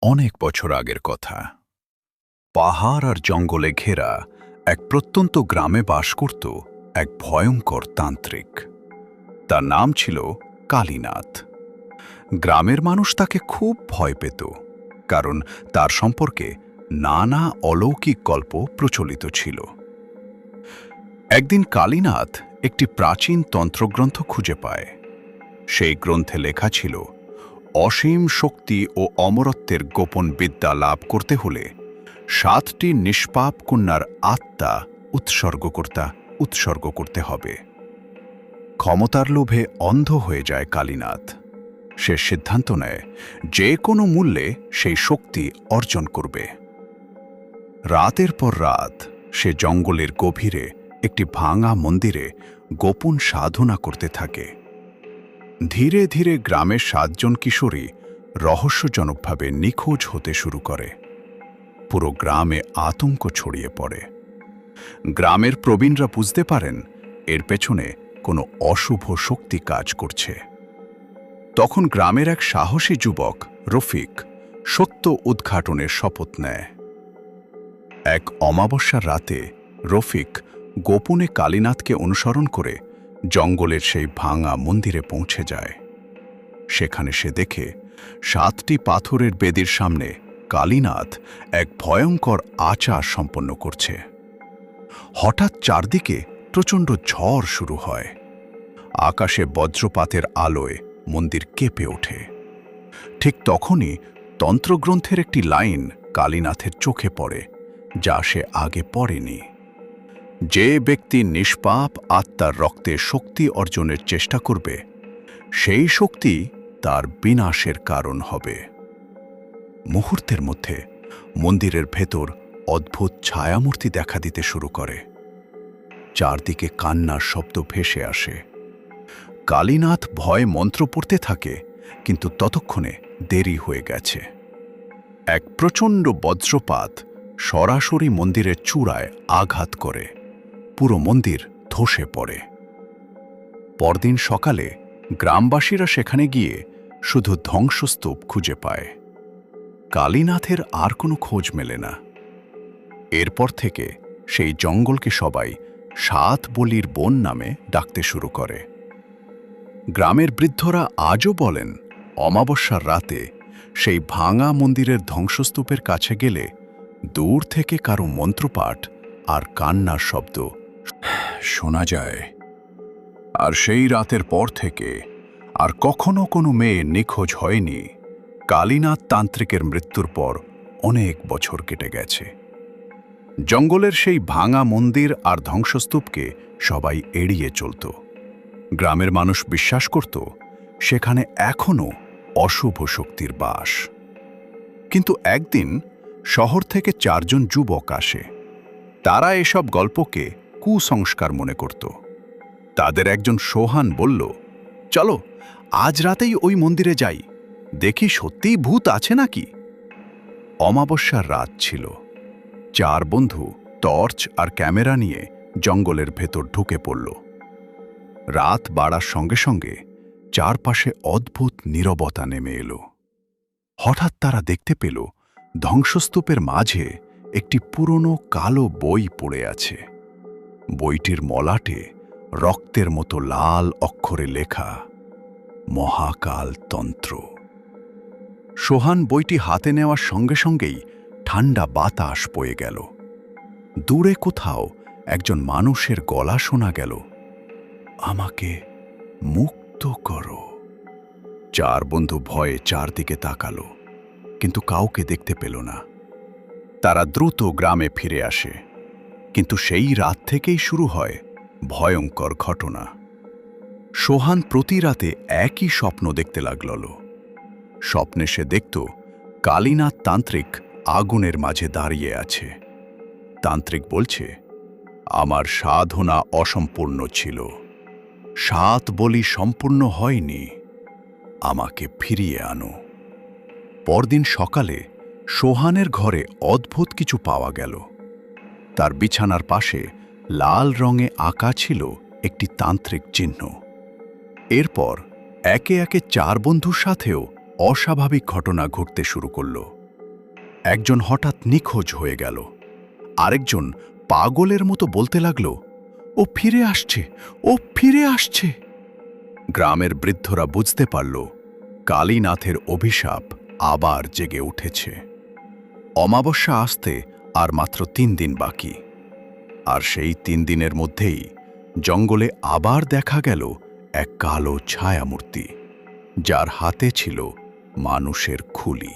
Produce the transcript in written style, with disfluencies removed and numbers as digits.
অনেক বছর আগের কথা। পাহাড় আর জঙ্গলে ঘেরা এক প্রত্যন্ত গ্রামে বাস করত এক ভয়ঙ্কর তান্ত্রিক। তার নাম ছিল কালীনাথ। গ্রামের মানুষ তাকে খুব ভয় পেত, কারণ তার সম্পর্কে নানা অলৌকিক গল্প প্রচলিত ছিল। একদিন কালীনাথ একটি প্রাচীন তন্ত্রগ্রন্থ খুঁজে পায়। সেই গ্রন্থে লেখা ছিল, অসীম শক্তি ও অমরত্বের গোপন বিদ্যা লাভ করতে হলে 7টি নিষ্পাপ কন্যার আত্মা উৎসর্গ করতে হবে। ক্ষমতার লোভে অন্ধ হয়ে যায় কালীনাথ। সে সিদ্ধান্ত নেয় যে কোনো মূল্যে সেই শক্তি অর্জন করবে। রাতের পর রাত সে জঙ্গলের গভীরে একটি ভাঙা মন্দিরে গোপন সাধনা করতে থাকে। ধীরে ধীরে গ্রামের 7 জন কিশোরী রহস্যজনকভাবে নিখোঁজ হতে শুরু করে। পুরো গ্রামে আতঙ্ক ছড়িয়ে পড়ে। গ্রামের প্রবীণরা বুঝতে পারেন এর পেছনে কোনো অশুভ শক্তি কাজ করছে। তখন গ্রামের এক সাহসী যুবক রফিক সত্য উদ্ঘাটনের শপথ নেয়। এক অমাবস্যার রাতে রফিক গোপনে কালীনাথকে অনুসরণ করে জঙ্গলের সেই ভাঙা মন্দিরে পৌঁছে যায়। সেখানে সে দেখে 7টি পাথরের বেদির সামনে কালীনাথ এক ভয়ঙ্কর আচার সম্পন্ন করছে। হঠাৎ চারদিকে প্রচণ্ড ঝড় শুরু হয়। আকাশে বজ্রপাতের আলোয় মন্দির কেঁপে ওঠে। ঠিক তখনই তন্ত্রগ্রন্থের একটি লাইন কালীনাথের চোখে পড়ে, যা সে আগে পড়েনি। যে ব্যক্তি নিষ্পাপ আত্মার রক্তে শক্তি অর্জনের চেষ্টা করবে, সেই শক্তি তার বিনাশের কারণ হবে। মুহূর্তের মধ্যে মন্দিরের ভেতর অদ্ভুত ছায়ামূর্তি দেখা দিতে শুরু করে। চারদিকে কান্নার শব্দ ভেসে আসে। কালীনাথ ভয়ে মন্ত্র পড়তে থাকে, কিন্তু ততক্ষণে দেরি হয়ে গেছে। এক প্রচণ্ড বজ্রপাত সরাসরি মন্দিরের চূড়ায় আঘাত করে। পুরো মন্দির ধসে পড়ে। পরদিন সকালে গ্রামবাসীরা সেখানে গিয়ে শুধু ধ্বংসস্তূপ খুঁজে পায়। কালীনাথের আর কোনো খোঁজ মেলে না। এরপর থেকে সেই জঙ্গলকে সবাই 7 বলির বন নামে ডাকতে শুরু করে। গ্রামের বৃদ্ধরা আজও বলেন, অমাবস্যার রাতে সেই ভাঙা মন্দিরের ধ্বংসস্তূপের কাছে গেলে দূর থেকে কারো মন্ত্রপাঠ আর কান্নার শব্দ শোনা যায়। আর সেই রাতের পর থেকে আর কখনো কোনো মেয়ে নিখোঁজ হয়নি। কালীনাথ তান্ত্রিকের মৃত্যুর পর অনেক বছর কেটে গেছে। জঙ্গলের সেই ভাঙা মন্দির আর ধ্বংসস্তূপকে সবাই এড়িয়ে চলত। গ্রামের মানুষ বিশ্বাস করত সেখানে এখনো অশুভ শক্তির বাস। কিন্তু একদিন শহর থেকে 4 জন যুবক আসে। তারা এসব গল্পকে কুসংস্কার মনে করত। তাদের একজন সোহান বলল, চলো আজ রাতেই ওই মন্দিরে যাই, দেখি সত্যিই ভূত আছে নাকি। অমাবস্যার রাত ছিল। 4 বন্ধু টর্চ আর ক্যামেরা নিয়ে জঙ্গলের ভেতর ঢুকে পড়ল। রাত বাড়ার সঙ্গে সঙ্গে চারপাশে অদ্ভুত নীরবতা নেমে এলো। হঠাৎ তারা দেখতে পেল ধ্বংসস্তূপের মাঝে একটি পুরনো কালো বই পড়ে আছে। বইটির মলাটে রক্তের মতো লাল অক্ষরে লেখা, মহাকাল তন্ত্র। সোহান বইটি হাতে নেওয়ার সঙ্গে সঙ্গেই ঠান্ডা বাতাস বয়ে গেল। দূরে কোথাও একজন মানুষের গলা শোনা গেল, আমাকে মুক্ত করো। 4 বন্ধু ভয়ে চারদিকে তাকালো, কিন্তু কাউকে দেখতে পেল না। তারা দ্রুত গ্রামে ফিরে আসে। কিন্তু সেই রাত থেকেই শুরু হয় ভয়ঙ্কর ঘটনা। সোহান প্রতি রাতে একই স্বপ্ন দেখতে লাগল। স্বপ্নে সে দেখত কালীনাথ তান্ত্রিক আগুনের মাঝে দাঁড়িয়ে আছে। তান্ত্রিক বলছে, আমার সাধনা অসম্পূর্ণ ছিল, 7 বলি সম্পূর্ণ হয়নি, আমাকে ফিরিয়ে আনো। পরদিন সকালে সোহানের ঘরে অদ্ভুত কিছু পাওয়া গেল। তার বিছানার পাশে লাল রঙে আঁকা ছিল একটি তান্ত্রিক চিহ্ন। এরপর একে একে 4 বন্ধুর সাথেও অস্বাভাবিক ঘটনা ঘটতে শুরু করল। একজন হঠাৎ নিখোঁজ হয়ে গেল। আরেকজন পাগলের মতো বলতে লাগল, ও ফিরে আসছে, ও ফিরে আসছে। গ্রামের বৃদ্ধরা বুঝতে পারল কালীনাথের অভিশাপ আবার জেগে উঠেছে। অমাবস্যা আসতে আর মাত্র 3 দিন বাকি। আর সেই 3 দিনের মধ্যেই জঙ্গলে আবার দেখা গেল এক কালো ছায়ামূর্তি, যার হাতে ছিল মানুষের খুলি।